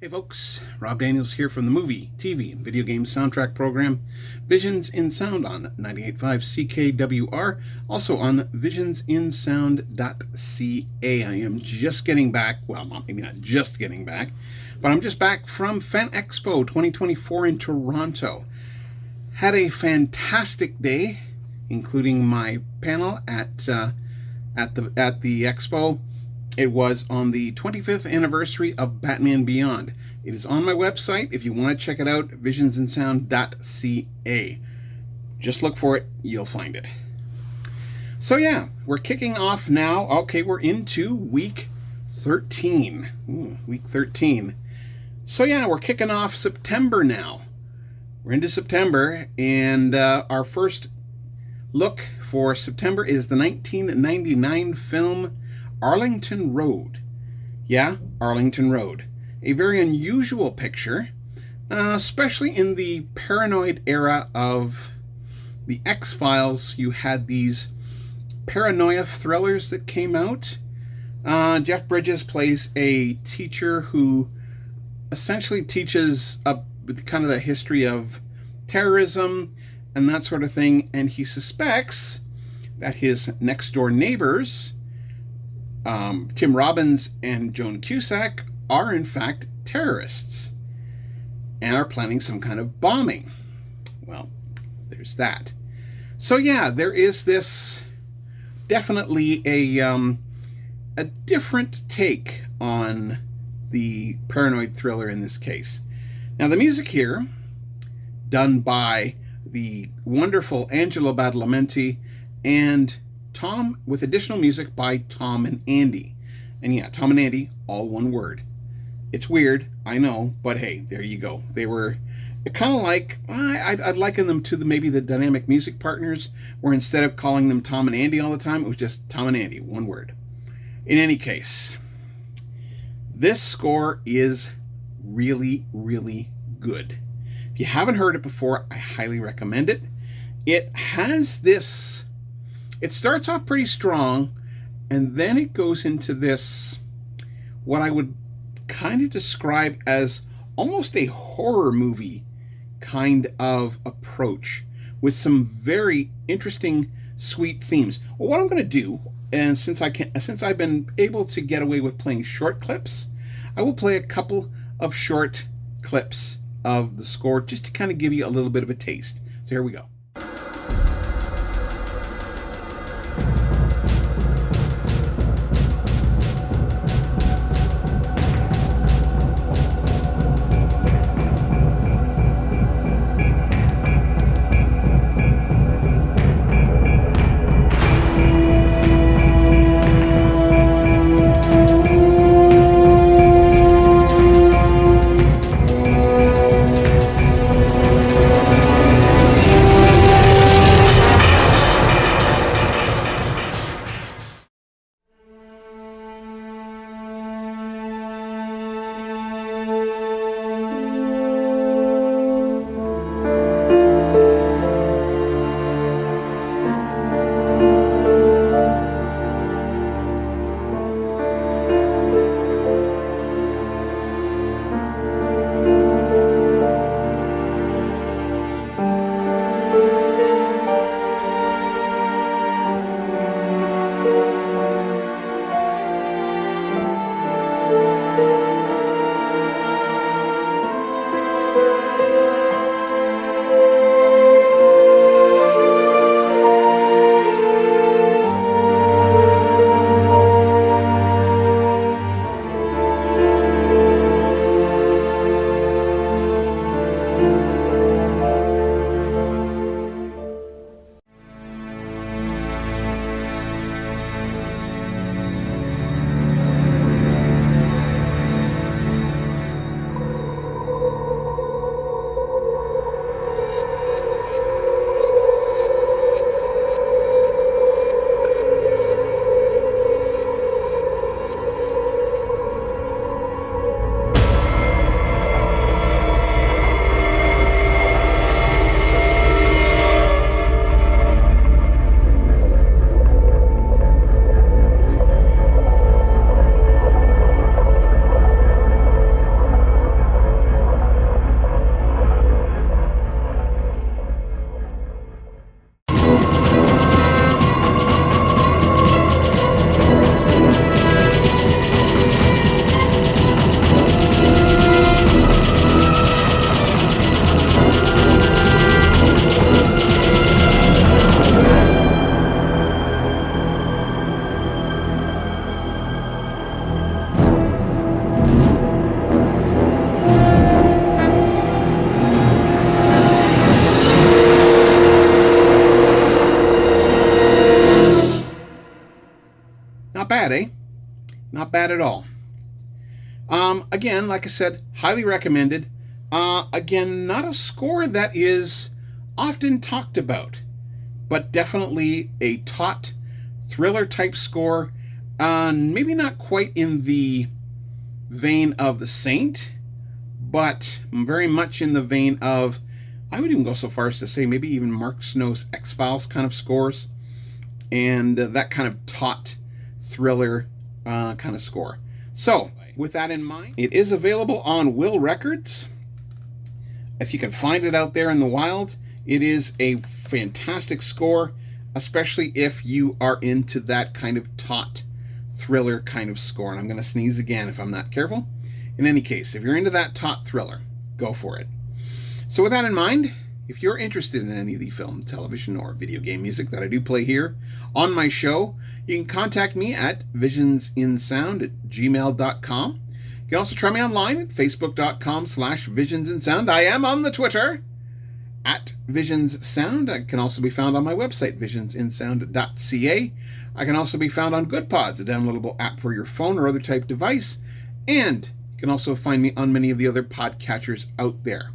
Hey folks, Rob Daniels here from the movie, TV, and video game soundtrack program Visions in Sound on 98.5 CKWR, also on visionsinsound.ca. I am just getting back, well, maybe not just getting back, but I'm just back from Fan Expo 2024 in Toronto. Had a fantastic day, including my panel at the expo. It was on the 25th anniversary of Batman Beyond. It is on my website if you want to check it out, visionsinsound.ca. Just look for it, you'll find it. So yeah, we're kicking off now. Okay, we're into week 13. Week 13. So yeah, we're kicking off September now. We're into September, and our first look for September is the 1999 film Arlington Road. Yeah, Arlington Road. A very unusual picture, especially in the paranoid era of the X-Files. You had these paranoia thrillers that came out. Jeff Bridges plays a teacher who essentially teaches kind of the history of terrorism and that sort of thing, and he suspects that his next-door neighbors, Tim Robbins and Joan Cusack, are in fact terrorists and are planning some kind of bombing. Well, there's that. So yeah, there is this definitely a different take on the paranoid thriller in this case. Now the music here, done by the wonderful Angelo Badalmenti, and Tom, with additional music by Tom and Andy. And yeah, Tom and Andy, all one word. It's weird, I know, but hey, there you go. They were kind of like, I'd liken them to maybe the Dynamic Music Partners, where instead of calling them Tom and Andy all the time, it was just Tom and Andy, one word. In any case, this score is really, really good. If you haven't heard it before, I highly recommend it. It has this, it starts off pretty strong, and then it goes into this, what I would kind of describe as almost a horror movie kind of approach with some very interesting, sweet themes. Well, what I'm going to do, and since I've been able to get away with playing short clips, I will play a couple of short clips of the score just to kind of give you a little bit of a taste. So here we go. bad, eh? Not bad at all. Again, like I said, highly recommended. Again, not a score that is often talked about, but definitely a taut thriller type score. Maybe not quite in the vein of The Saint, but very much in the vein of, I would even go so far as to say maybe even Mark Snow's X-Files kind of scores, and that kind of taut thriller kind of score. So, with that in mind, it is available on Will Records. If you can find it out there in the wild, it is a fantastic score, especially if you are into that kind of taut thriller kind of score. And I'm going to sneeze again if I'm not careful. In any case, if you're into that taut thriller, go for it. So with that in mind, if you're interested in any of the film, television, or video game music that I do play here on my show, you can contact me at visionsinsound@gmail.com. You can also try me online at facebook.com/visionsinsound. I am on the Twitter at visionssound. I can also be found on my website, visionsinsound.ca. I can also be found on GoodPods, a downloadable app for your phone or other type device. And you can also find me on many of the other podcatchers out there.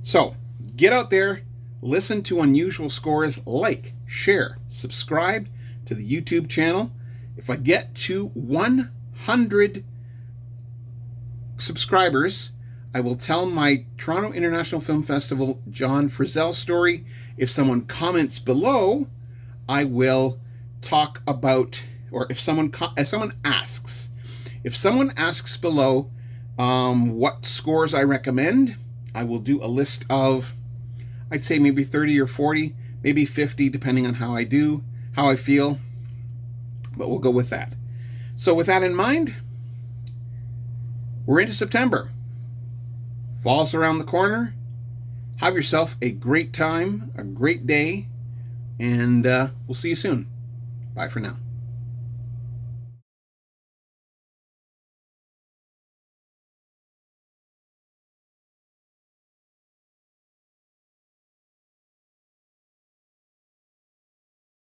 So, get out there, listen to unusual scores, like, share, subscribe to the YouTube channel. If I get to 100 subscribers, I will tell my Toronto International Film Festival John Frizzell story. If someone comments below, I will talk about, or if someone asks below what scores I recommend, I will do a list of, I'd say maybe 30 or 40, maybe 50, depending on how I feel, but we'll go with that. So with that in mind, we're into September. Fall's around the corner. Have yourself a great time, a great day, and we'll see you soon. Bye for now.